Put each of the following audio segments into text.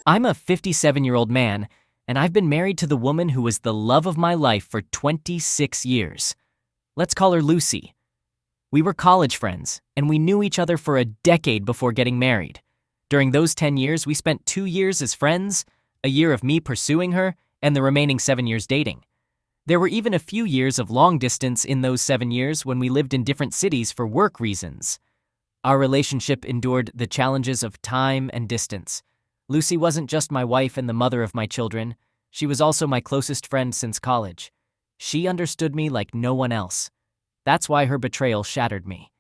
I'm a 57-year-old man, and I've been married to the woman who was the love of my life for 26 years. Let's call her Lucy. We were college friends, and we knew each other for a decade before getting married. During those 10 years, we spent 2 years as friends, a year of me pursuing her, and the remaining 7 years dating. There were even a few years of long distance in those 7 years when we lived in different cities for work reasons. Our relationship endured the challenges of time and distance. Lucy wasn't just my wife and the mother of my children. She was also my closest friend since college. She understood me like no one else. That's why her betrayal shattered me.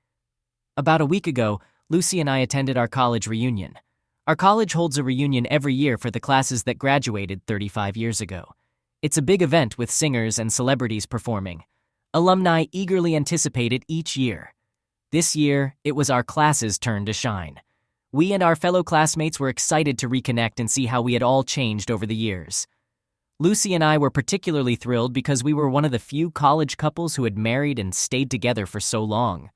About a week ago, Lucy and I attended our college reunion. Our college holds a reunion every year for the classes that graduated 35 years ago. It's a big event with singers and celebrities performing. Alumni eagerly anticipate it each year. This year, it was our class's turn to shine. We and our fellow classmates were excited to reconnect and see how we had all changed over the years. Lucy and I were particularly thrilled because we were one of the few college couples who had married and stayed together for so long.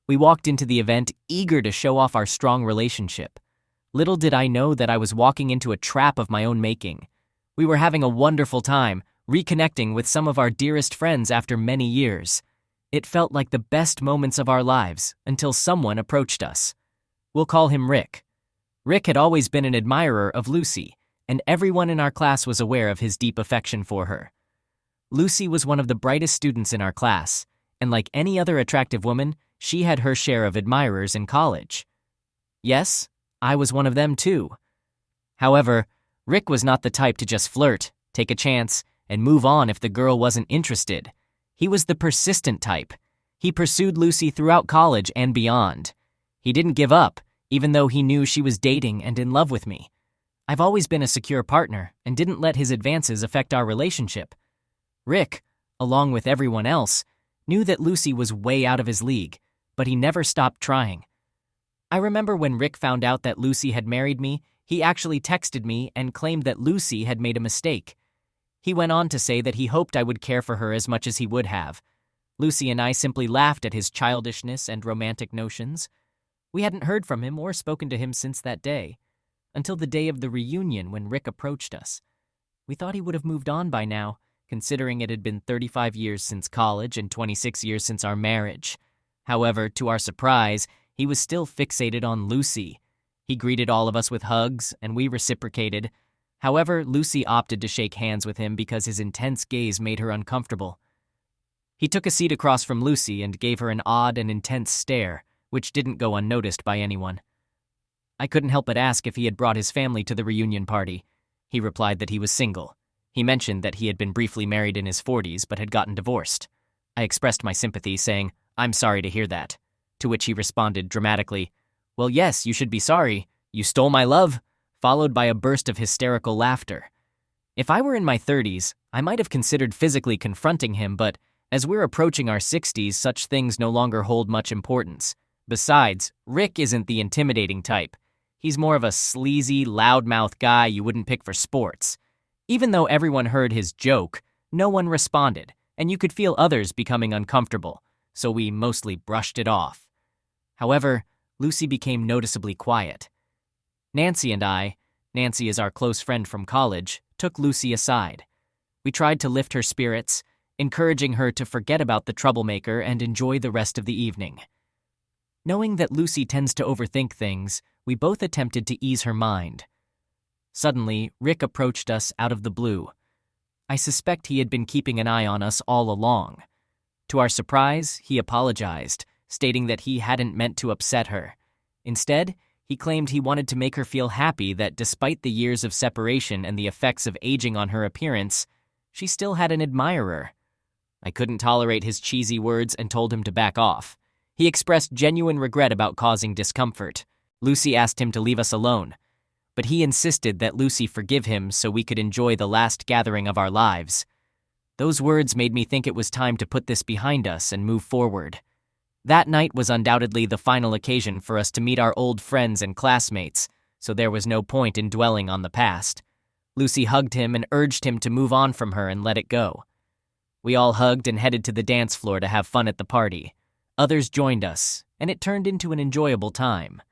We walked into the event eager to show off our strong relationship. Little did I know that I was walking into a trap of my own making. We were having a wonderful time, reconnecting with some of our dearest friends after many years. It felt like the best moments of our lives until someone approached us. We'll call him Rick. Rick had always been an admirer of Lucy, and everyone in our class was aware of his deep affection for her. Lucy was one of the brightest students in our class, and like any other attractive woman, she had her share of admirers in college. Yes, I was one of them too. However, Rick was not the type to just flirt, take a chance, and move on if the girl wasn't interested. He was the persistent type. He pursued Lucy throughout college and beyond. He didn't give up, even though he knew she was dating and in love with me. I've always been a secure partner and didn't let his advances affect our relationship. Rick, along with everyone else, knew that Lucy was way out of his league, but he never stopped trying. I remember when Rick found out that Lucy had married me, he actually texted me and claimed that Lucy had made a mistake. He went on to say that he hoped I would care for her as much as he would have. Lucy and I simply laughed at his childishness and romantic notions. We hadn't heard from him or spoken to him since that day, until the day of the reunion when Rick approached us. We thought he would have moved on by now, considering it had been 35 years since college and 26 years since our marriage. However, to our surprise, he was still fixated on Lucy. He greeted all of us with hugs, and we reciprocated. However, Lucy opted to shake hands with him because his intense gaze made her uncomfortable. He took a seat across from Lucy and gave her an odd and intense stare, which didn't go unnoticed by anyone. I couldn't help but ask if he had brought his family to the reunion party. He replied that he was single. He mentioned that he had been briefly married in his 40s but had gotten divorced. I expressed my sympathy, saying, "I'm sorry to hear that." To which he responded dramatically, "Well, yes, you should be sorry. You stole my love," followed by a burst of hysterical laughter. If I were in my 30s, I might have considered physically confronting him, but as we're approaching our 60s, such things no longer hold much importance. Besides, Rick isn't the intimidating type. He's more of a sleazy, loudmouth guy you wouldn't pick for sports. Even though everyone heard his joke, no one responded, and you could feel others becoming uncomfortable, so we mostly brushed it off. However, Lucy became noticeably quiet. Nancy and I, Nancy is our close friend from college, took Lucy aside. We tried to lift her spirits, encouraging her to forget about the troublemaker and enjoy the rest of the evening. Knowing that Lucy tends to overthink things, we both attempted to ease her mind. Suddenly, Rick approached us out of the blue. I suspect he had been keeping an eye on us all along. To our surprise, he apologized, stating that he hadn't meant to upset her. Instead, he claimed he wanted to make her feel happy that despite the years of separation and the effects of aging on her appearance, she still had an admirer. I couldn't tolerate his cheesy words and told him to back off. He expressed genuine regret about causing discomfort. Lucy asked him to leave us alone, but he insisted that Lucy forgive him so we could enjoy the last gathering of our lives. Those words made me think it was time to put this behind us and move forward. That night was undoubtedly the final occasion for us to meet our old friends and classmates, so there was no point in dwelling on the past. Lucy hugged him and urged him to move on from her and let it go. We all hugged and headed to the dance floor to have fun at the party. Others joined us, and it turned into an enjoyable time.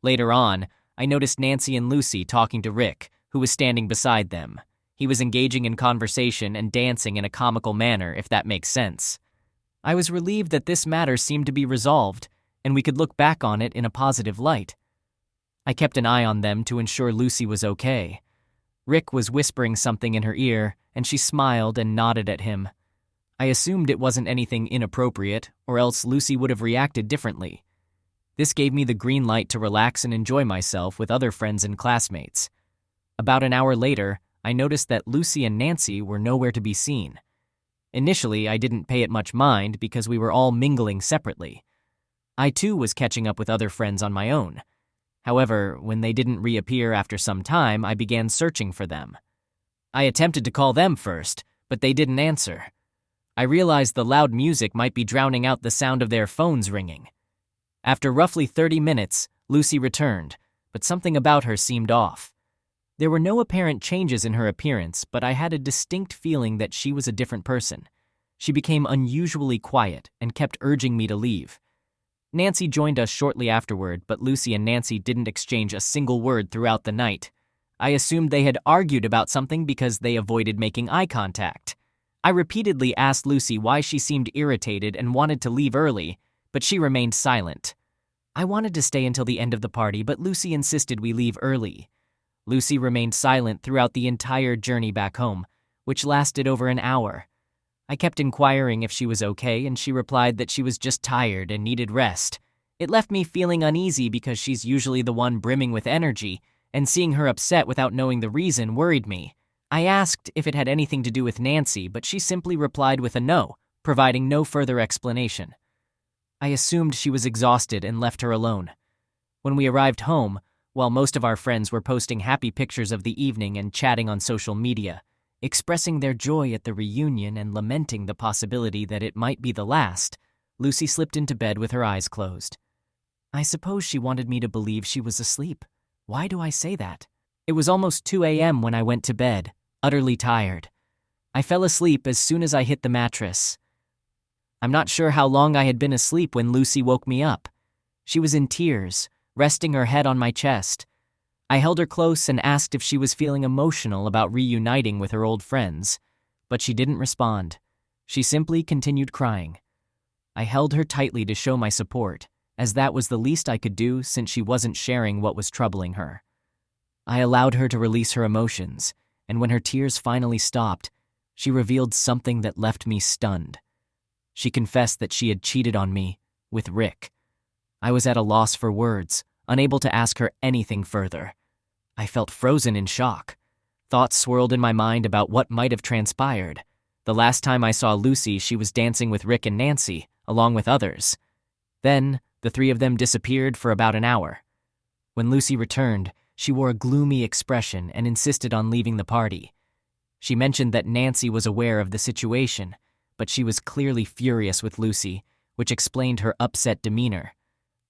Later on, I noticed Nancy and Lucy talking to Rick, who was standing beside them. He was engaging in conversation and dancing in a comical manner, if that makes sense. I was relieved that this matter seemed to be resolved, and we could look back on it in a positive light. I kept an eye on them to ensure Lucy was okay. Rick was whispering something in her ear, and she smiled and nodded at him. I assumed it wasn't anything inappropriate, or else Lucy would have reacted differently. This gave me the green light to relax and enjoy myself with other friends and classmates. About an hour later, I noticed that Lucy and Nancy were nowhere to be seen. Initially, I didn't pay it much mind because we were all mingling separately. I too was catching up with other friends on my own. However, when they didn't reappear after some time, I began searching for them. I attempted to call them first, but they didn't answer. I realized the loud music might be drowning out the sound of their phones ringing. After roughly 30 minutes, Lucy returned, but something about her seemed off. There were no apparent changes in her appearance, but I had a distinct feeling that she was a different person. She became unusually quiet and kept urging me to leave. Nancy joined us shortly afterward, but Lucy and Nancy didn't exchange a single word throughout the night. I assumed they had argued about something because they avoided making eye contact. I repeatedly asked Lucy why she seemed irritated and wanted to leave early, but she remained silent. I wanted to stay until the end of the party, but Lucy insisted we leave early. Lucy remained silent throughout the entire journey back home, which lasted over an hour. I kept inquiring if she was okay, and she replied that she was just tired and needed rest. It left me feeling uneasy because she's usually the one brimming with energy, and seeing her upset without knowing the reason worried me. I asked if it had anything to do with Nancy, but she simply replied with a no, providing no further explanation. I assumed she was exhausted and left her alone. When we arrived home, while most of our friends were posting happy pictures of the evening and chatting on social media, expressing their joy at the reunion and lamenting the possibility that it might be the last, Lucy slipped into bed with her eyes closed. I suppose she wanted me to believe she was asleep. Why do I say that? It was almost 2 a.m. when I went to bed, utterly tired. I fell asleep as soon as I hit the mattress. I'm not sure how long I had been asleep when Lucy woke me up. She was in tears, resting her head on my chest. I held her close and asked if she was feeling emotional about reuniting with her old friends, but she didn't respond. She simply continued crying. I held her tightly to show my support, as that was the least I could do since she wasn't sharing what was troubling her. I allowed her to release her emotions, and when her tears finally stopped, she revealed something that left me stunned. She confessed that she had cheated on me with Rick. I was at a loss for words, unable to ask her anything further. I felt frozen in shock. Thoughts swirled in my mind about what might have transpired. The last time I saw Lucy, she was dancing with Rick and Nancy, along with others. Then, the three of them disappeared for about an hour. When Lucy returned, she wore a gloomy expression and insisted on leaving the party. She mentioned that Nancy was aware of the situation, but she was clearly furious with Lucy, which explained her upset demeanor.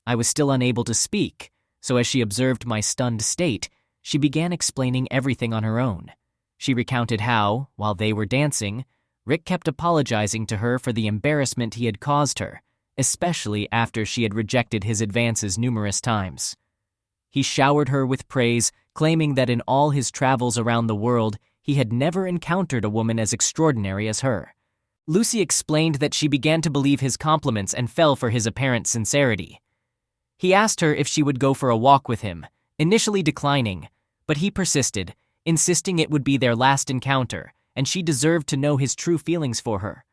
I was still unable to speak, so as she observed my stunned state, she began explaining everything on her own. She recounted how, while they were dancing, Rick kept apologizing to her for the embarrassment he had caused her, especially after she had rejected his advances numerous times. He showered her with praise, claiming that in all his travels around the world, he had never encountered a woman as extraordinary as her. Lucy explained that she began to believe his compliments and fell for his apparent sincerity. He asked her if she would go for a walk with him, initially declining, but he persisted, insisting it would be their last encounter, and she deserved to know his true feelings for her.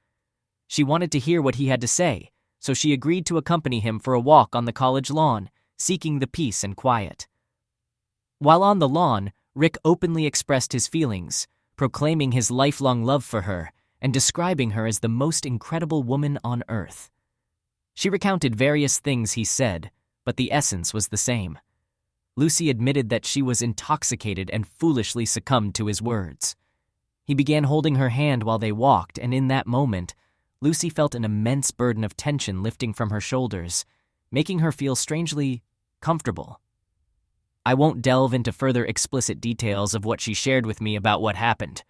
She wanted to hear what he had to say, so she agreed to accompany him for a walk on the college lawn, seeking the peace and quiet. While on the lawn, Rick openly expressed his feelings, proclaiming his lifelong love for her and describing her as the most incredible woman on earth. She recounted various things he said, but the essence was the same. Lucy admitted that she was intoxicated and foolishly succumbed to his words. He began holding her hand while they walked, and in that moment, Lucy felt an immense burden of tension lifting from her shoulders, making her feel strangely comfortable. I won't delve into further explicit details of what she shared with me about what happened,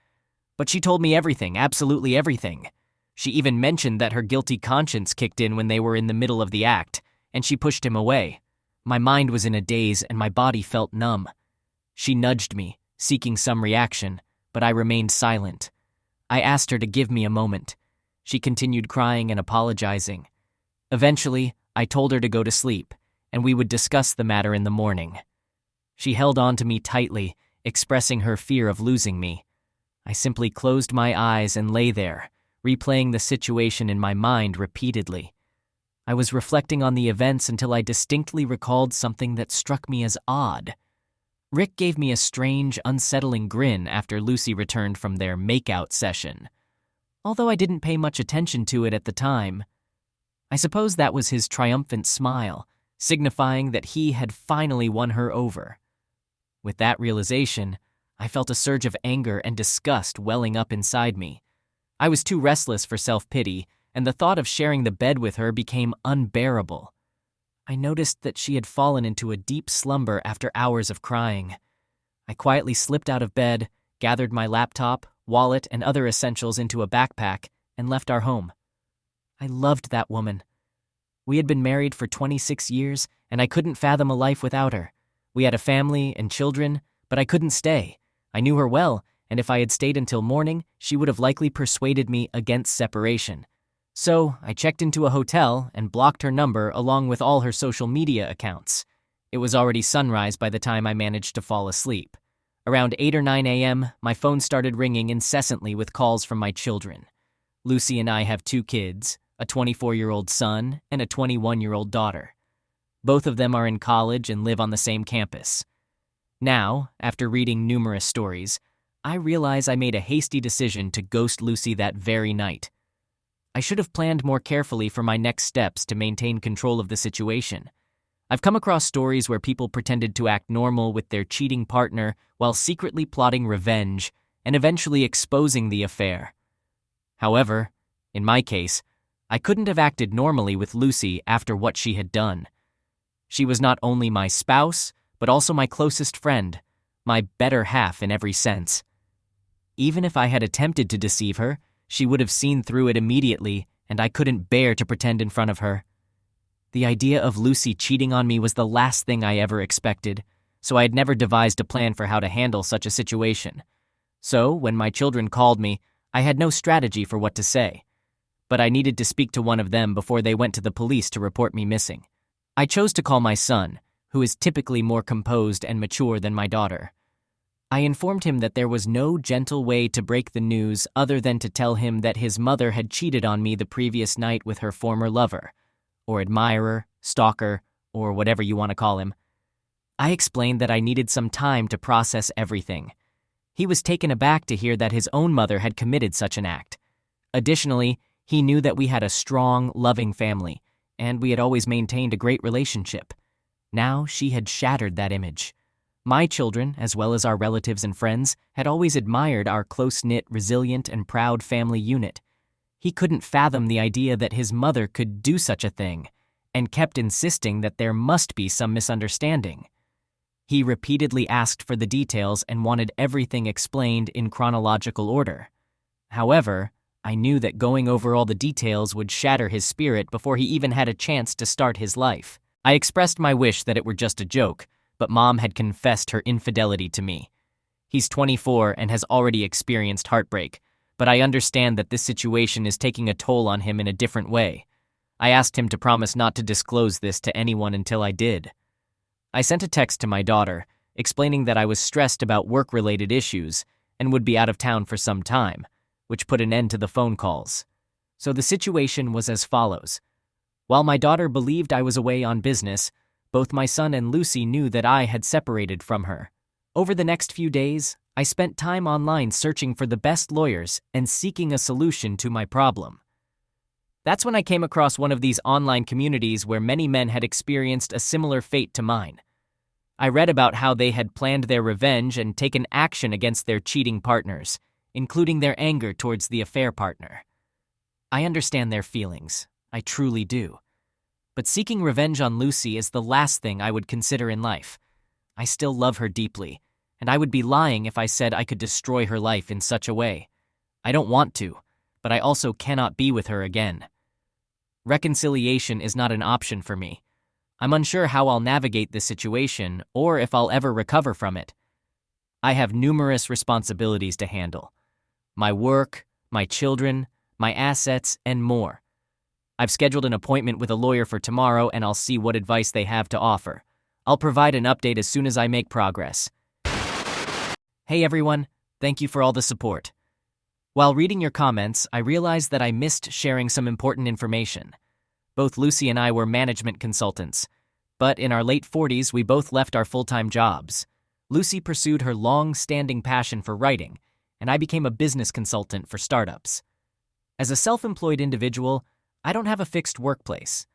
but she told me everything, absolutely everything. She even mentioned that her guilty conscience kicked in when they were in the middle of the act, and she pushed him away. My mind was in a daze and my body felt numb. She nudged me, seeking some reaction, but I remained silent. I asked her to give me a moment. She continued crying and apologizing. Eventually, I told her to go to sleep, and we would discuss the matter in the morning. She held on to me tightly, expressing her fear of losing me. I simply closed my eyes and lay there, replaying the situation in my mind repeatedly. I was reflecting on the events until I distinctly recalled something that struck me as odd. Rick gave me a strange, unsettling grin after Lucy returned from their makeout session. Although I didn't pay much attention to it at the time, I suppose that was his triumphant smile, signifying that he had finally won her over. With that realization, I felt a surge of anger and disgust welling up inside me. I was too restless for self-pity, and the thought of sharing the bed with her became unbearable. I noticed that she had fallen into a deep slumber after hours of crying. I quietly slipped out of bed, gathered my laptop, wallet, and other essentials into a backpack, and left our home. I loved that woman. We had been married for 26 years, and I couldn't fathom a life without her. We had a family and children, but I couldn't stay. I knew her well, and if I had stayed until morning, she would have likely persuaded me against separation. So I checked into a hotel and blocked her number along with all her social media accounts. It was already sunrise by the time I managed to fall asleep. Around 8 or 9 a.m., my phone started ringing incessantly with calls from my children. Lucy and I have 2 kids, a 24-year-old son and a 21-year-old daughter. Both of them are in college and live on the same campus. Now, after reading numerous stories, I realize I made a hasty decision to ghost Lucy that very night. I should have planned more carefully for my next steps to maintain control of the situation. I've come across stories where people pretended to act normal with their cheating partner while secretly plotting revenge and eventually exposing the affair. However, in my case, I couldn't have acted normally with Lucy after what she had done. She was not only my spouse, but also my closest friend, my better half in every sense. Even if I had attempted to deceive her, she would have seen through it immediately, and I couldn't bear to pretend in front of her. The idea of Lucy cheating on me was the last thing I ever expected, so I had never devised a plan for how to handle such a situation. So, when my children called me, I had no strategy for what to say. But I needed to speak to one of them before they went to the police to report me missing. I chose to call my son, who is typically more composed and mature than my daughter. I informed him that there was no gentle way to break the news other than to tell him that his mother had cheated on me the previous night with her former lover, or admirer, stalker, or whatever you want to call him. I explained that I needed some time to process everything. He was taken aback to hear that his own mother had committed such an act. Additionally, he knew that we had a strong, loving family, and we had always maintained a great relationship. Now she had shattered that image. My children, as well as our relatives and friends, had always admired our close-knit, resilient, and proud family unit. He couldn't fathom the idea that his mother could do such a thing, and kept insisting that there must be some misunderstanding. He repeatedly asked for the details and wanted everything explained in chronological order. However, I knew that going over all the details would shatter his spirit before he even had a chance to start his life. I expressed my wish that it were just a joke, but Mom had confessed her infidelity to me. He's 24 and has already experienced heartbreak, but I understand that this situation is taking a toll on him in a different way. I asked him to promise not to disclose this to anyone until I did. I sent a text to my daughter, explaining that I was stressed about work-related issues and would be out of town for some time, which put an end to the phone calls. So the situation was as follows. While my daughter believed I was away on business, both my son and Lucy knew that I had separated from her. Over the next few days, I spent time online searching for the best lawyers and seeking a solution to my problem. That's when I came across one of these online communities where many men had experienced a similar fate to mine. I read about how they had planned their revenge and taken action against their cheating partners, including their anger towards the affair partner. I understand their feelings. I truly do. But seeking revenge on Lucy is the last thing I would consider in life. I still love her deeply, and I would be lying if I said I could destroy her life in such a way. I don't want to, but I also cannot be with her again. Reconciliation is not an option for me. I'm unsure how I'll navigate this situation or if I'll ever recover from it. I have numerous responsibilities to handle. My work, my children, my assets, and more. I've scheduled an appointment with a lawyer for tomorrow, and I'll see what advice they have to offer. I'll provide an update as soon as I make progress. Hey everyone, thank you for all the support. While reading your comments, I realized that I missed sharing some important information. Both Lucy and I were management consultants, but in our late 40s, we both left our full-time jobs. Lucy pursued her long-standing passion for writing, and I became a business consultant for startups. As a self-employed individual, I don't have a fixed workplace.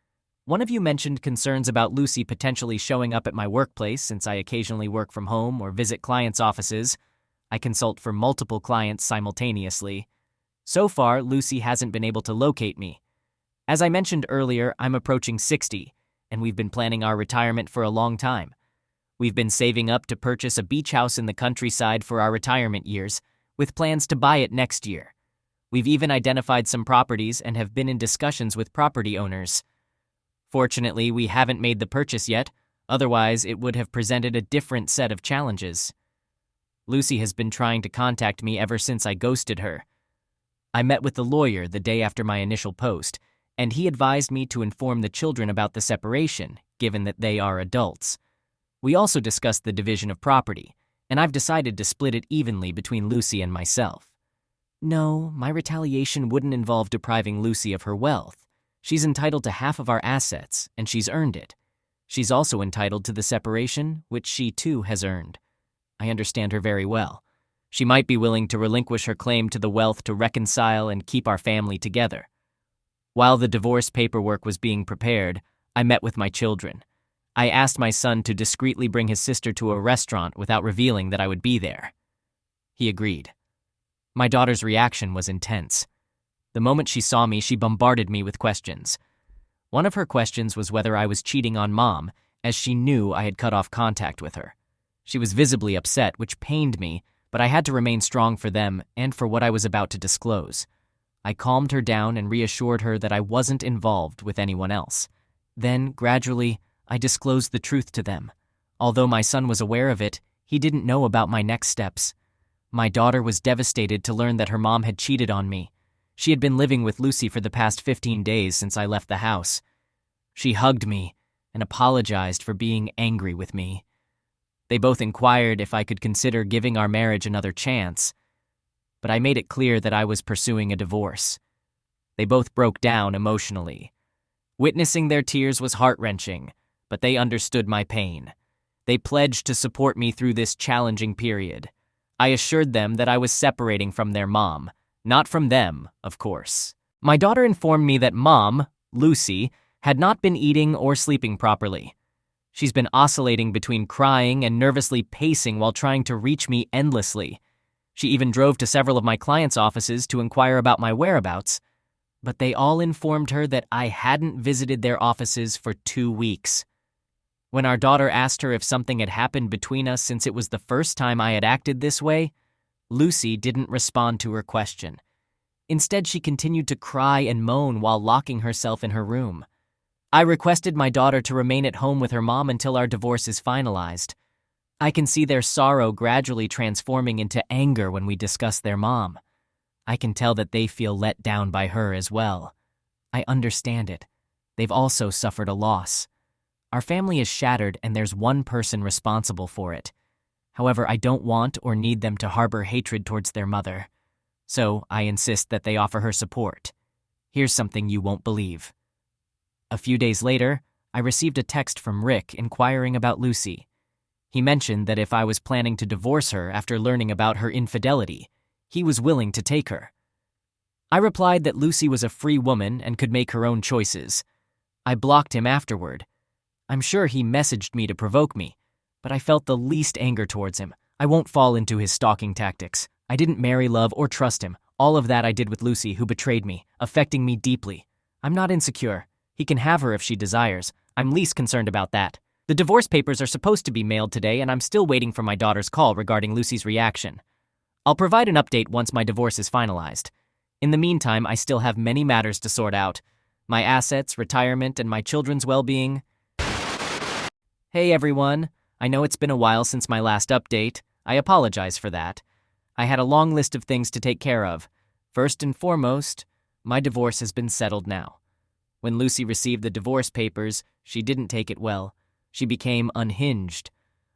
One of you mentioned concerns about Lucy potentially showing up at my workplace since I occasionally work from home or visit clients' offices. I consult for multiple clients simultaneously. So far, Lucy hasn't been able to locate me. As I mentioned earlier, I'm approaching 60, and we've been planning our retirement for a long time. We've been saving up to purchase a beach house in the countryside for our retirement years, with plans to buy it next year. We've even identified some properties and have been in discussions with property owners. Fortunately, we haven't made the purchase yet, otherwise it would have presented a different set of challenges. Lucy has been trying to contact me ever since I ghosted her. I met with the lawyer the day after my initial post, and he advised me to inform the children about the separation, given that they are adults. We also discussed the division of property, and I've decided to split it evenly between Lucy and myself. No, my retaliation wouldn't involve depriving Lucy of her wealth. She's entitled to half of our assets, and she's earned it. She's also entitled to the separation, which she too has earned. I understand her very well. She might be willing to relinquish her claim to the wealth to reconcile and keep our family together. While the divorce paperwork was being prepared, I met with my children. I asked my son to discreetly bring his sister to a restaurant without revealing that I would be there. He agreed. My daughter's reaction was intense. The moment she saw me, she bombarded me with questions. One of her questions was whether I was cheating on Mom, as she knew I had cut off contact with her. She was visibly upset, which pained me, but I had to remain strong for them and for what I was about to disclose. I calmed her down and reassured her that I wasn't involved with anyone else. Then, gradually, I disclosed the truth to them. Although my son was aware of it, he didn't know about my next steps. My daughter was devastated to learn that her mom had cheated on me. She had been living with Lucy for the past 15 days since I left the house. She hugged me and apologized for being angry with me. They both inquired if I could consider giving our marriage another chance, but I made it clear that I was pursuing a divorce. They both broke down emotionally. Witnessing their tears was heart-wrenching, but they understood my pain. They pledged to support me through this challenging period. I assured them that I was separating from their mom, not from them, of course. My daughter informed me that Mom, Lucy, had not been eating or sleeping properly. She's been oscillating between crying and nervously pacing while trying to reach me endlessly. She even drove to several of my clients' offices to inquire about my whereabouts, but they all informed her that I hadn't visited their offices for 2 weeks. When our daughter asked her if something had happened between us since it was the first time I had acted this way, Lucy didn't respond to her question. Instead, she continued to cry and moan while locking herself in her room. I requested my daughter to remain at home with her mom until our divorce is finalized. I can see their sorrow gradually transforming into anger when we discuss their mom. I can tell that they feel let down by her as well. I understand it. They've also suffered a loss. Our family is shattered and there's one person responsible for it. However, I don't want or need them to harbor hatred towards their mother. So I insist that they offer her support. Here's something you won't believe. A few days later, I received a text from Rick inquiring about Lucy. He mentioned that if I was planning to divorce her after learning about her infidelity, he was willing to take her. I replied that Lucy was a free woman and could make her own choices. I blocked him afterward. I'm sure he messaged me to provoke me, but I felt the least anger towards him. I won't fall into his stalking tactics. I didn't marry, love, or trust him. All of that I did with Lucy, who betrayed me, affecting me deeply. I'm not insecure. He can have her if she desires. I'm least concerned about that. The divorce papers are supposed to be mailed today, and I'm still waiting for my daughter's call regarding Lucy's reaction. I'll provide an update once my divorce is finalized. In the meantime, I still have many matters to sort out. My assets, retirement, and my children's well-being. Hey everyone, I know it's been a while since my last update. I apologize for that. I had a long list of things to take care of. First and foremost, my divorce has been settled now. When Lucy received the divorce papers, she didn't take it well. She became unhinged.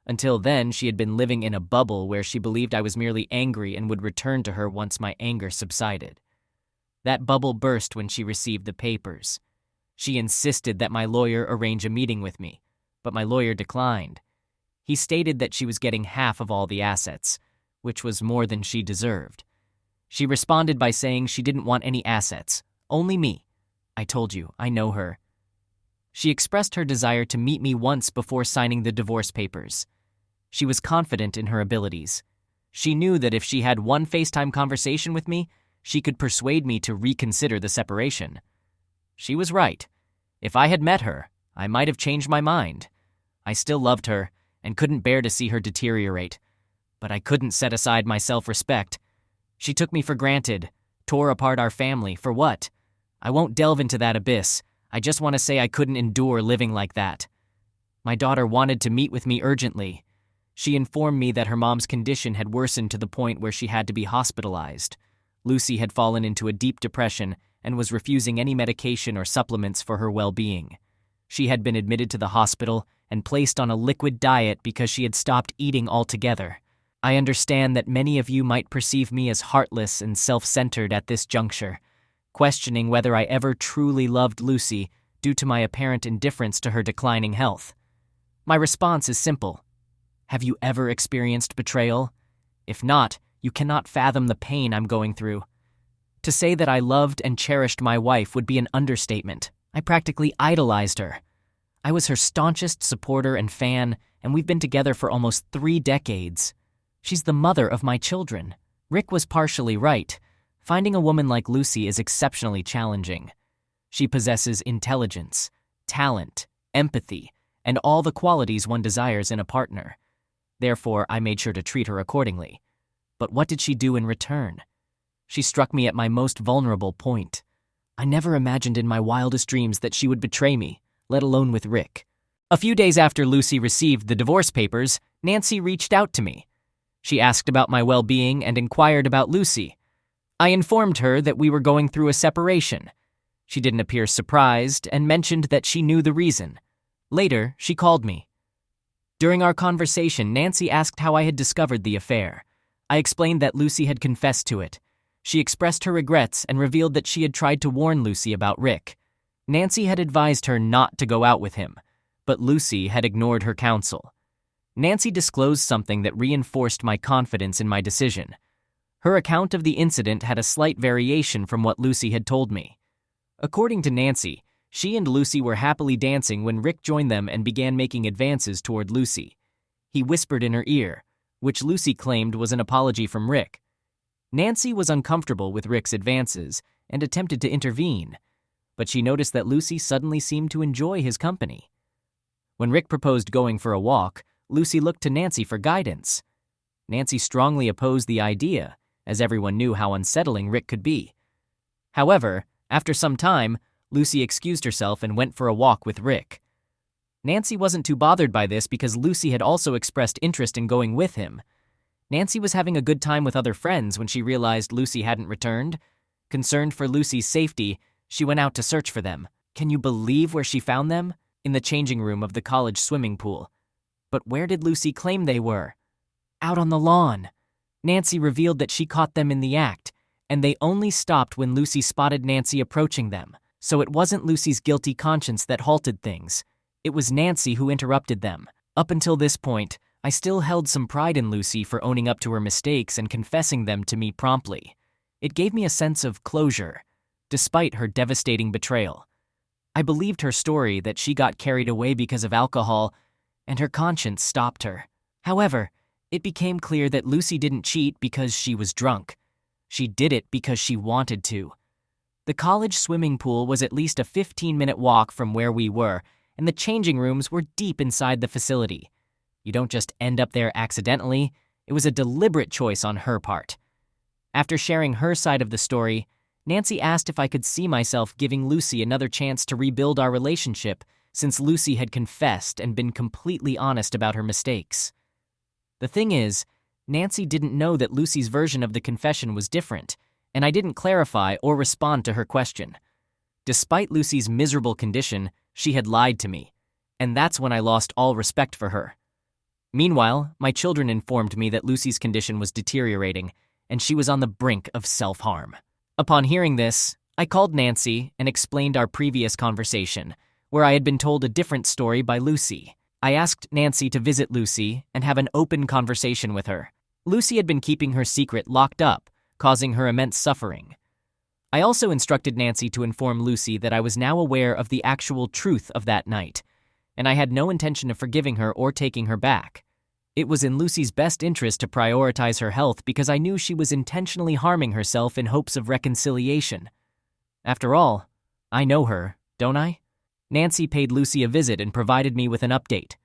Until then, she had been living in a bubble where she believed I was merely angry and would return to her once my anger subsided. That bubble burst when she received the papers. She insisted that my lawyer arrange a meeting with me, but my lawyer declined. He stated that she was getting half of all the assets, which was more than she deserved. She responded by saying she didn't want any assets, only me. I told you, I know her. She expressed her desire to meet me once before signing the divorce papers. She was confident in her abilities. She knew that if she had one FaceTime conversation with me, she could persuade me to reconsider the separation. She was right. If I had met her, I might have changed my mind. I still loved her and couldn't bear to see her deteriorate, but I couldn't set aside my self-respect. She took me for granted, tore apart our family, for what? I won't delve into that abyss. I just want to say I couldn't endure living like that. My daughter wanted to meet with me urgently. She informed me that her mom's condition had worsened to the point where she had to be hospitalized. Lucy had fallen into a deep depression and was refusing any medication or supplements for her well-being. She had been admitted to the hospital and placed on a liquid diet because she had stopped eating altogether. I understand that many of you might perceive me as heartless and self-centered at this juncture, questioning whether I ever truly loved Lucy due to my apparent indifference to her declining health. My response is simple. Have you ever experienced betrayal? If not, you cannot fathom the pain I'm going through. To say that I loved and cherished my wife would be an understatement. I practically idolized her. I was her staunchest supporter and fan, and we've been together for almost 3 decades. She's the mother of my children. Rick was partially right. Finding a woman like Lucy is exceptionally challenging. She possesses intelligence, talent, empathy, and all the qualities one desires in a partner. Therefore, I made sure to treat her accordingly. But what did she do in return? She struck me at my most vulnerable point. I never imagined in my wildest dreams that she would betray me, let alone with Rick. A few days after Lucy received the divorce papers, Nancy reached out to me. She asked about my well-being and inquired about Lucy. I informed her that we were going through a separation. She didn't appear surprised and mentioned that she knew the reason. Later, she called me. During our conversation, Nancy asked how I had discovered the affair. I explained that Lucy had confessed to it. She expressed her regrets and revealed that she had tried to warn Lucy about Rick. Nancy had advised her not to go out with him, but Lucy had ignored her counsel. Nancy disclosed something that reinforced my confidence in my decision. Her account of the incident had a slight variation from what Lucy had told me. According to Nancy, she and Lucy were happily dancing when Rick joined them and began making advances toward Lucy. He whispered in her ear, which Lucy claimed was an apology from Rick. Nancy was uncomfortable with Rick's advances and attempted to intervene, but she noticed that Lucy suddenly seemed to enjoy his company. When Rick proposed going for a walk, Lucy looked to Nancy for guidance. Nancy strongly opposed the idea, as everyone knew how unsettling Rick could be. However, after some time, Lucy excused herself and went for a walk with Rick. Nancy wasn't too bothered by this because Lucy had also expressed interest in going with him. Nancy was having a good time with other friends when she realized Lucy hadn't returned. Concerned for Lucy's safety, she went out to search for them. Can you believe where she found them? In the changing room of the college swimming pool. But where did Lucy claim they were? Out on the lawn. Nancy revealed that she caught them in the act, and they only stopped when Lucy spotted Nancy approaching them. So it wasn't Lucy's guilty conscience that halted things. It was Nancy who interrupted them. Up until this point, I still held some pride in Lucy for owning up to her mistakes and confessing them to me promptly. It gave me a sense of closure, despite her devastating betrayal. I believed her story that she got carried away because of alcohol, and her conscience stopped her. However, it became clear that Lucy didn't cheat because she was drunk. She did it because she wanted to. The college swimming pool was at least a 15-minute walk from where we were, and the changing rooms were deep inside the facility. You don't just end up there accidentally. It was a deliberate choice on her part. After sharing her side of the story, Nancy asked if I could see myself giving Lucy another chance to rebuild our relationship since Lucy had confessed and been completely honest about her mistakes. The thing is, Nancy didn't know that Lucy's version of the confession was different, and I didn't clarify or respond to her question. Despite Lucy's miserable condition, she had lied to me, and that's when I lost all respect for her. Meanwhile, my children informed me that Lucy's condition was deteriorating, and she was on the brink of self-harm. Upon hearing this, I called Nancy and explained our previous conversation, where I had been told a different story by Lucy. I asked Nancy to visit Lucy and have an open conversation with her. Lucy had been keeping her secret locked up, causing her immense suffering. I also instructed Nancy to inform Lucy that I was now aware of the actual truth of that night, and I had no intention of forgiving her or taking her back. It was in Lucy's best interest to prioritize her health because I knew she was intentionally harming herself in hopes of reconciliation. After all, I know her, don't I? Nancy paid Lucy a visit and provided me with an update.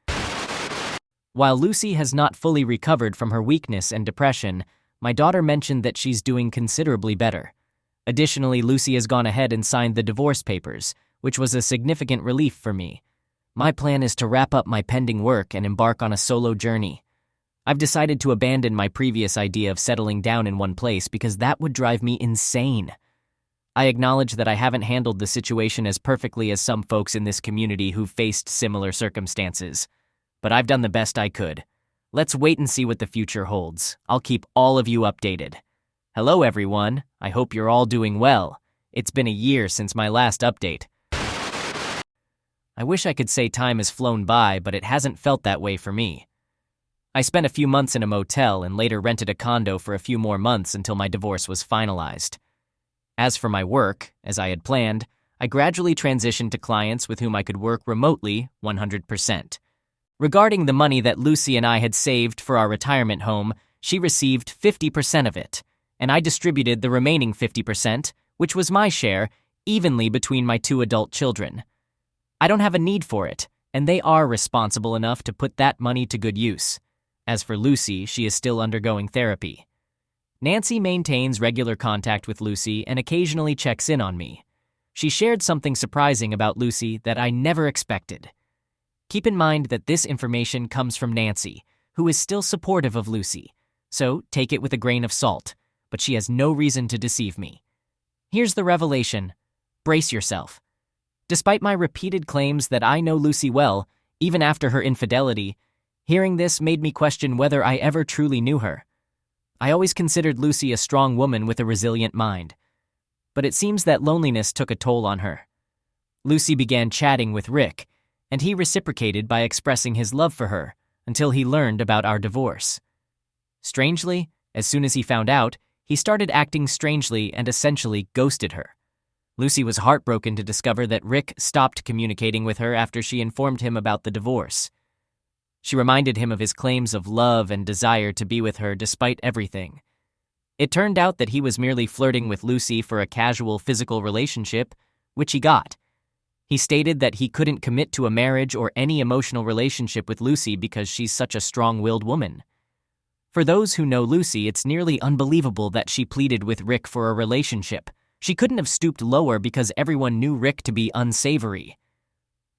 While Lucy has not fully recovered from her weakness and depression, my daughter mentioned that she's doing considerably better. Additionally, Lucy has gone ahead and signed the divorce papers, which was a significant relief for me. My plan is to wrap up my pending work and embark on a solo journey. I've decided to abandon my previous idea of settling down in one place because that would drive me insane. I acknowledge that I haven't handled the situation as perfectly as some folks in this community who faced similar circumstances, but I've done the best I could. Let's wait and see what the future holds. I'll keep all of you updated. Hello everyone, I hope you're all doing well. It's been a year since my last update. I wish I could say time has flown by, but it hasn't felt that way for me. I spent a few months in a motel and later rented a condo for a few more months until my divorce was finalized. As for my work, as I had planned, I gradually transitioned to clients with whom I could work remotely 100%. Regarding the money that Lucy and I had saved for our retirement home, she received 50% of it, and I distributed the remaining 50%, which was my share, evenly between my 2 adult children. I don't have a need for it, and they are responsible enough to put that money to good use. As for Lucy, she is still undergoing therapy. Nancy maintains regular contact with Lucy and occasionally checks in on me. She shared something surprising about Lucy that I never expected. Keep in mind that this information comes from Nancy, who is still supportive of Lucy, so take it with a grain of salt, but she has no reason to deceive me. Here's the revelation. Brace yourself. Despite my repeated claims that I know Lucy well, even after her infidelity, hearing this made me question whether I ever truly knew her. I always considered Lucy a strong woman with a resilient mind, but it seems that loneliness took a toll on her. Lucy began chatting with Rick, and he reciprocated by expressing his love for her until he learned about our divorce. Strangely, as soon as he found out, he started acting strangely and essentially ghosted her. Lucy was heartbroken to discover that Rick stopped communicating with her after she informed him about the divorce. She reminded him of his claims of love and desire to be with her despite everything. It turned out that he was merely flirting with Lucy for a casual physical relationship, which he got. He stated that he couldn't commit to a marriage or any emotional relationship with Lucy because she's such a strong-willed woman. For those who know Lucy, it's nearly unbelievable that she pleaded with Rick for a relationship. She couldn't have stooped lower because everyone knew Rick to be unsavory.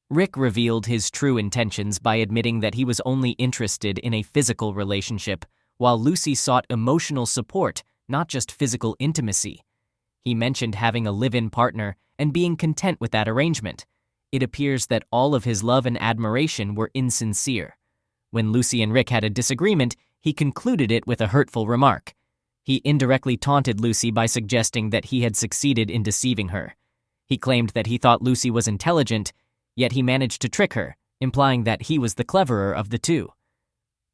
Rick revealed his true intentions by admitting that he was only interested in a physical relationship, while Lucy sought emotional support, not just physical intimacy. He mentioned having a live-in partner and being content with that arrangement. It appears that all of his love and admiration were insincere. When Lucy and Rick had a disagreement, he concluded it with a hurtful remark. He indirectly taunted Lucy by suggesting that he had succeeded in deceiving her. He claimed that he thought Lucy was intelligent, yet he managed to trick her, implying that he was the cleverer of the two.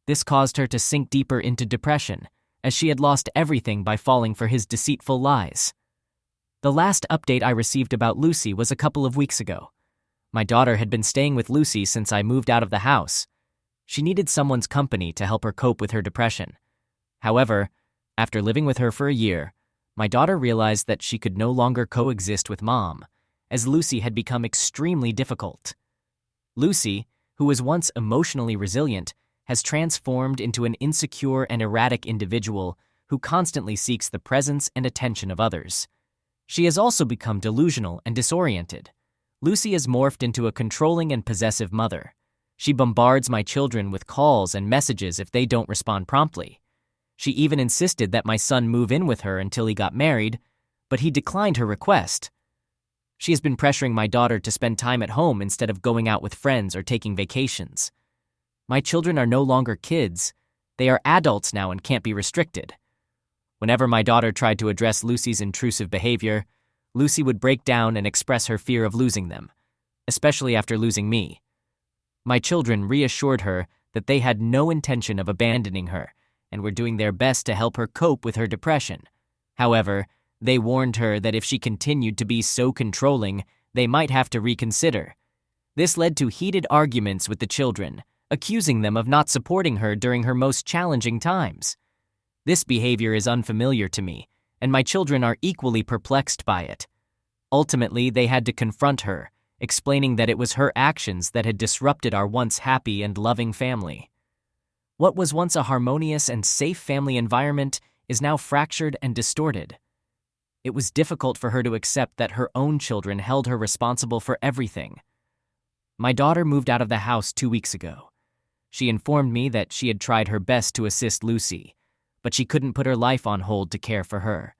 This caused her to sink deeper into depression, as she had lost everything by falling for his deceitful lies. The last update I received about Lucy was a couple of weeks ago. My daughter had been staying with Lucy since I moved out of the house. She needed someone's company to help her cope with her depression. However, after living with her for a year, my daughter realized that she could no longer coexist with Mom, as Lucy had become extremely difficult. Lucy, who was once emotionally resilient, has transformed into an insecure and erratic individual who constantly seeks the presence and attention of others. She has also become delusional and disoriented. Lucy has morphed into a controlling and possessive mother. She bombards my children with calls and messages if they don't respond promptly. She even insisted that my son move in with her until he got married, but he declined her request. She has been pressuring my daughter to spend time at home instead of going out with friends or taking vacations. My children are no longer kids. They are adults now and can't be restricted. Whenever my daughter tried to address Lucy's intrusive behavior, Lucy would break down and express her fear of losing them, especially after losing me. My children reassured her that they had no intention of abandoning her and were doing their best to help her cope with her depression. However, they warned her that if she continued to be so controlling, they might have to reconsider. This led to heated arguments with the children, accusing them of not supporting her during her most challenging times. This behavior is unfamiliar to me, and my children are equally perplexed by it. Ultimately, they had to confront her, explaining that it was her actions that had disrupted our once happy and loving family. What was once a harmonious and safe family environment is now fractured and distorted. It was difficult for her to accept that her own children held her responsible for everything. My daughter moved out of the house 2 weeks ago. She informed me that she had tried her best to assist Lucy, but she couldn't put her life on hold to care for her.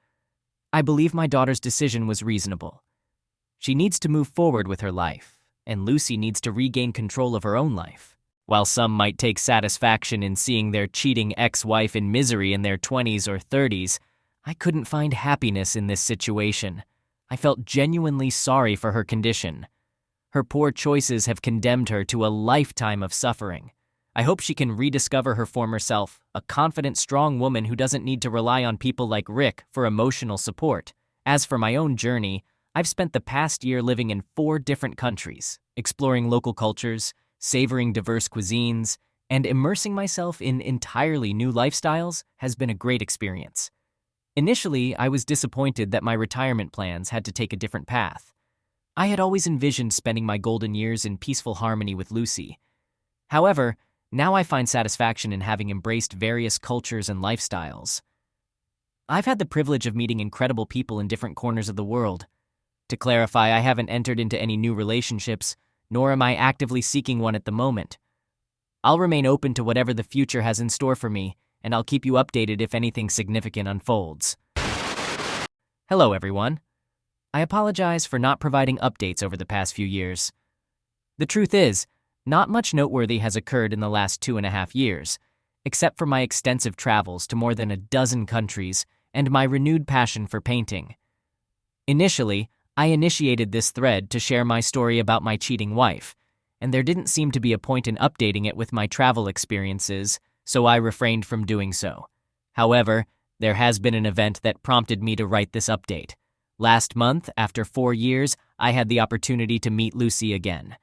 I believe my daughter's decision was reasonable. She needs to move forward with her life, and Lucy needs to regain control of her own life. While some might take satisfaction in seeing their cheating ex-wife in misery in their 20s or 30s, I couldn't find happiness in this situation. I felt genuinely sorry for her condition. Her poor choices have condemned her to a lifetime of suffering. I hope she can rediscover her former self, a confident, strong woman who doesn't need to rely on people like Rick for emotional support. As for my own journey, I've spent the past year living in 4 different countries, exploring local cultures, savoring diverse cuisines, and immersing myself in entirely new lifestyles has been a great experience. Initially, I was disappointed that my retirement plans had to take a different path. I had always envisioned spending my golden years in peaceful harmony with Lucy. However, now I find satisfaction in having embraced various cultures and lifestyles. I've had the privilege of meeting incredible people in different corners of the world. To clarify, I haven't entered into any new relationships, nor am I actively seeking one at the moment. I'll remain open to whatever the future has in store for me, and I'll keep you updated if anything significant unfolds. Hello, everyone. I apologize for not providing updates over the past few years. The truth is, not much noteworthy has occurred in the last 2.5 years, except for my extensive travels to more than a dozen countries and my renewed passion for painting. Initially, I initiated this thread to share my story about my cheating wife, and there didn't seem to be a point in updating it with my travel experiences, so I refrained from doing so. However, there has been an event that prompted me to write this update. Last month, after 4 years, I had the opportunity to meet Lucy again.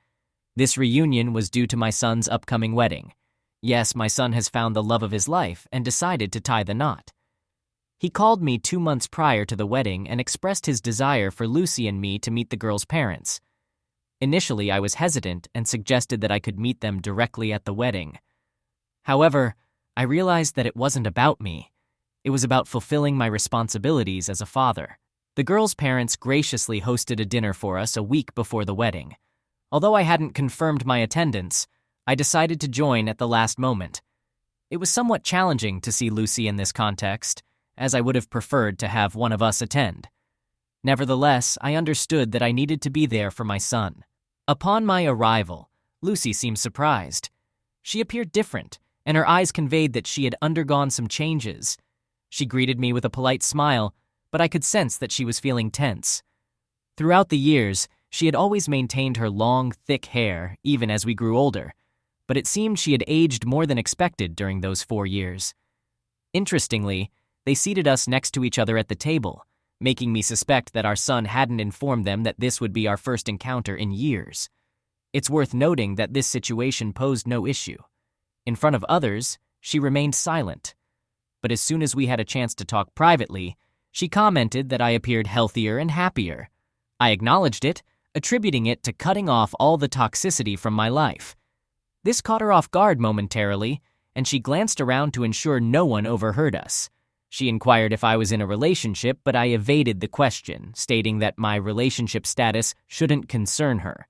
This reunion was due to my son's upcoming wedding. Yes, my son has found the love of his life and decided to tie the knot. He called me 2 months prior to the wedding and expressed his desire for Lucy and me to meet the girl's parents. Initially, I was hesitant and suggested that I could meet them directly at the wedding. However, I realized that it wasn't about me. It was about fulfilling my responsibilities as a father. The girl's parents graciously hosted a dinner for us a week before the wedding. Although I hadn't confirmed my attendance, I decided to join at the last moment. It was somewhat challenging to see Lucy in this context, as I would have preferred to have one of us attend. Nevertheless, I understood that I needed to be there for my son. Upon my arrival, Lucy seemed surprised. She appeared different, and her eyes conveyed that she had undergone some changes. She greeted me with a polite smile, but I could sense that she was feeling tense. Throughout the years, she had always maintained her long, thick hair, even as we grew older, but it seemed she had aged more than expected during those 4 years. Interestingly, they seated us next to each other at the table, making me suspect that our son hadn't informed them that this would be our first encounter in years. It's worth noting that this situation posed no issue. In front of others, she remained silent. But as soon as we had a chance to talk privately, she commented that I appeared healthier and happier. I acknowledged it, attributing it to cutting off all the toxicity from my life. This caught her off guard momentarily, and she glanced around to ensure no one overheard us. She inquired if I was in a relationship, but I evaded the question, stating that my relationship status shouldn't concern her.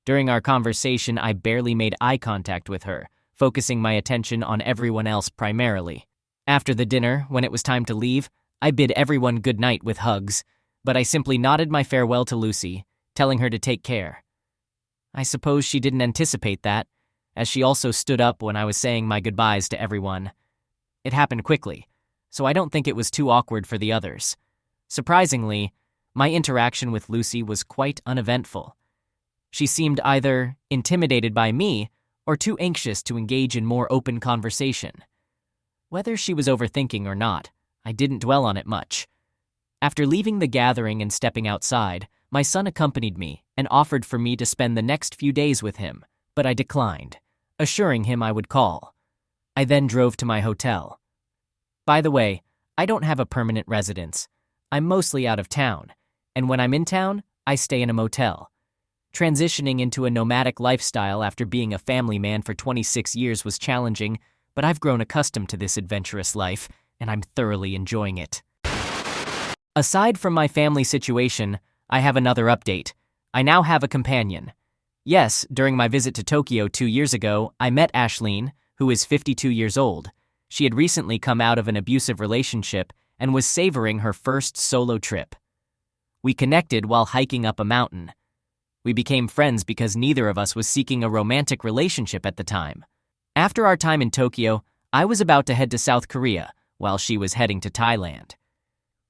During our conversation, I barely made eye contact with her, focusing my attention on everyone else primarily. After the dinner, when it was time to leave, I bid everyone good night with hugs, but I simply nodded my farewell to Lucy, telling her to take care. I suppose she didn't anticipate that, as she also stood up when I was saying my goodbyes to everyone. It happened quickly, so I don't think it was too awkward for the others. Surprisingly, my interaction with Lucy was quite uneventful. She seemed either intimidated by me or too anxious to engage in more open conversation. Whether she was overthinking or not, I didn't dwell on it much. After leaving the gathering and stepping outside, my son accompanied me and offered for me to spend the next few days with him, but I declined, assuring him I would call. I then drove to my hotel. By the way, I don't have a permanent residence. I'm mostly out of town, and when I'm in town, I stay in a motel. Transitioning into a nomadic lifestyle after being a family man for 26 years was challenging, but I've grown accustomed to this adventurous life, and I'm thoroughly enjoying it. Aside from my family situation, I have another update. I now have a companion. Yes, during my visit to Tokyo 2 years ago, I met Ashleen, who is 52 years old. She had recently come out of an abusive relationship and was savoring her first solo trip. We connected while hiking up a mountain. We became friends because neither of us was seeking a romantic relationship at the time. After our time in Tokyo, I was about to head to South Korea, while she was heading to Thailand.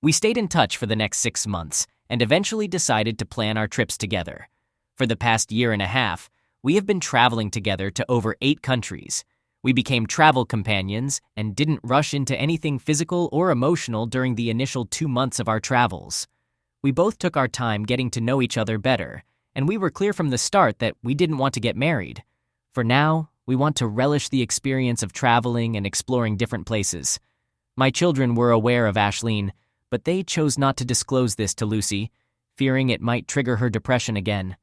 We stayed in touch for the next 6 months and eventually decided to plan our trips together. For the past year and a half, we have been traveling together to over 8 countries. We became travel companions and didn't rush into anything physical or emotional during the initial 2 months of our travels. We both took our time getting to know each other better, and we were clear from the start that we didn't want to get married. For now, we want to relish the experience of traveling and exploring different places. My children were aware of Ashleen, but they chose not to disclose this to Lucy, fearing it might trigger her depression again.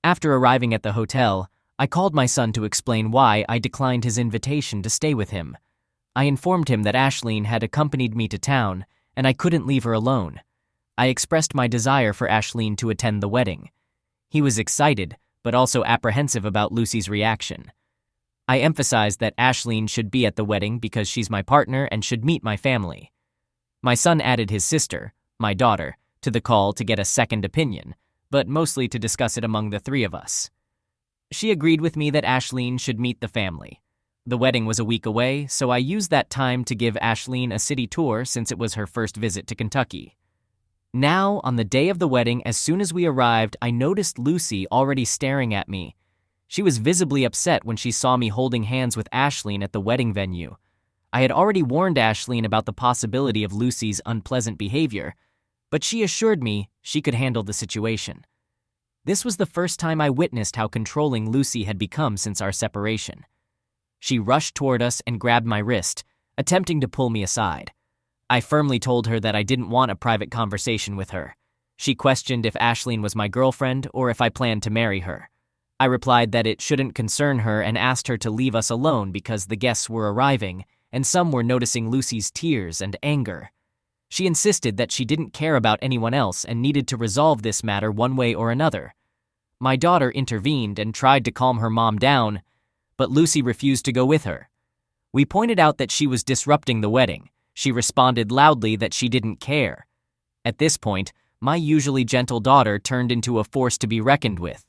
After arriving at the hotel, I called my son to explain why I declined his invitation to stay with him. I informed him that Ashleen had accompanied me to town, and I couldn't leave her alone. I expressed my desire for Ashleen to attend the wedding. He was excited, but also apprehensive about Lucy's reaction. I emphasized that Ashleen should be at the wedding because she's my partner and should meet my family. My son added his sister, my daughter, to the call to get a second opinion, but mostly to discuss it among the 3 of us. She agreed with me that Ashleen should meet the family. The wedding was a week away, so I used that time to give Ashleen a city tour since it was her first visit to Kentucky. Now, on the day of the wedding, as soon as we arrived, I noticed Lucy already staring at me. She was visibly upset when she saw me holding hands with Ashleen at the wedding venue. I had already warned Ashleen about the possibility of Lucy's unpleasant behavior, but she assured me she could handle the situation. This was the first time I witnessed how controlling Lucy had become since our separation. She rushed toward us and grabbed my wrist, attempting to pull me aside. I firmly told her that I didn't want a private conversation with her. She questioned if Ashleen was my girlfriend or if I planned to marry her. I replied that it shouldn't concern her and asked her to leave us alone because the guests were arriving and some were noticing Lucy's tears and anger. She insisted that she didn't care about anyone else and needed to resolve this matter one way or another. My daughter intervened and tried to calm her mom down, but Lucy refused to go with her. We pointed out that she was disrupting the wedding. She responded loudly that she didn't care. At this point, my usually gentle daughter turned into a force to be reckoned with.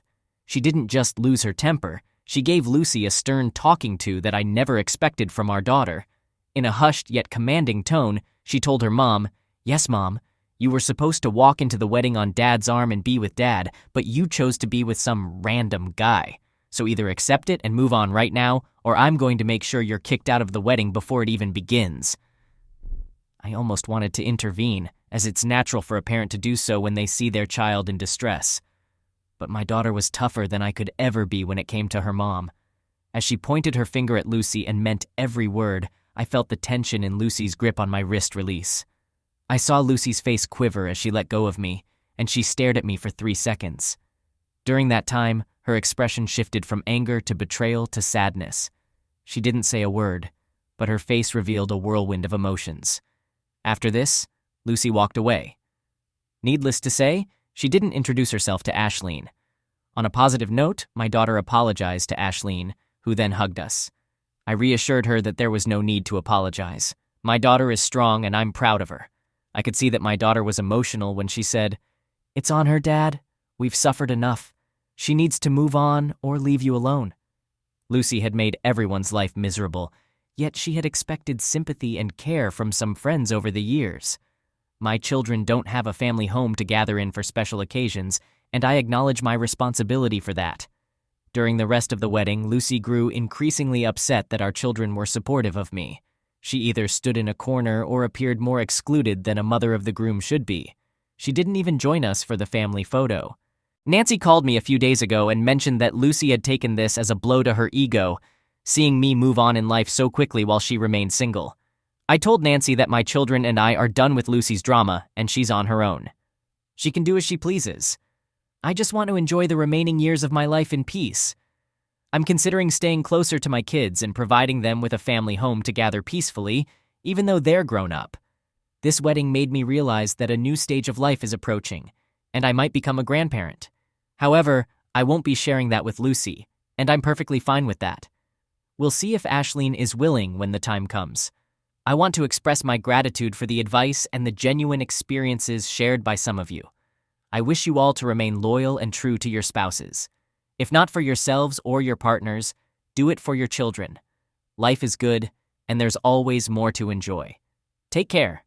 She didn't just lose her temper, she gave Lucy a stern talking to that I never expected from our daughter. In a hushed yet commanding tone, she told her mom, "Yes, Mom, you were supposed to walk into the wedding on Dad's arm and be with Dad, but you chose to be with some random guy. So either accept it and move on right now, or I'm going to make sure you're kicked out of the wedding before it even begins." I almost wanted to intervene, as it's natural for a parent to do so when they see their child in distress. But my daughter was tougher than I could ever be when it came to her mom. As she pointed her finger at Lucy and meant every word, I felt the tension in Lucy's grip on my wrist release. I saw Lucy's face quiver as she let go of me, and she stared at me for 3 seconds. During that time, her expression shifted from anger to betrayal to sadness. She didn't say a word, but her face revealed a whirlwind of emotions. After this, Lucy walked away. Needless to say, she didn't introduce herself to Ashleen. On a positive note, my daughter apologized to Ashleen, who then hugged us. I reassured her that there was no need to apologize, My daughter is strong and I'm proud of her. I could see that my daughter was emotional when she said, "It's on her, Dad. We've suffered enough. She needs to move on or leave you alone." Lucy had made everyone's life miserable, yet she had expected sympathy and care from some friends over the years. My children don't have a family home to gather in for special occasions, and I acknowledge my responsibility for that. During the rest of the wedding, Lucy grew increasingly upset that our children were supportive of me. She either stood in a corner or appeared more excluded than a mother of the groom should be. She didn't even join us for the family photo. Nancy called me a few days ago and mentioned that Lucy had taken this as a blow to her ego, seeing me move on in life so quickly while she remained single. I told Nancy that my children and I are done with Lucy's drama and she's on her own. She can do as she pleases. I just want to enjoy the remaining years of my life in peace. I'm considering staying closer to my kids and providing them with a family home to gather peacefully, even though they're grown up. This wedding made me realize that a new stage of life is approaching, and I might become a grandparent. However, I won't be sharing that with Lucy, and I'm perfectly fine with that. We'll see if Ashleen is willing when the time comes. I want to express my gratitude for the advice and the genuine experiences shared by some of you. I wish you all to remain loyal and true to your spouses. If not for yourselves or your partners, do it for your children. Life is good, and there's always more to enjoy. Take care.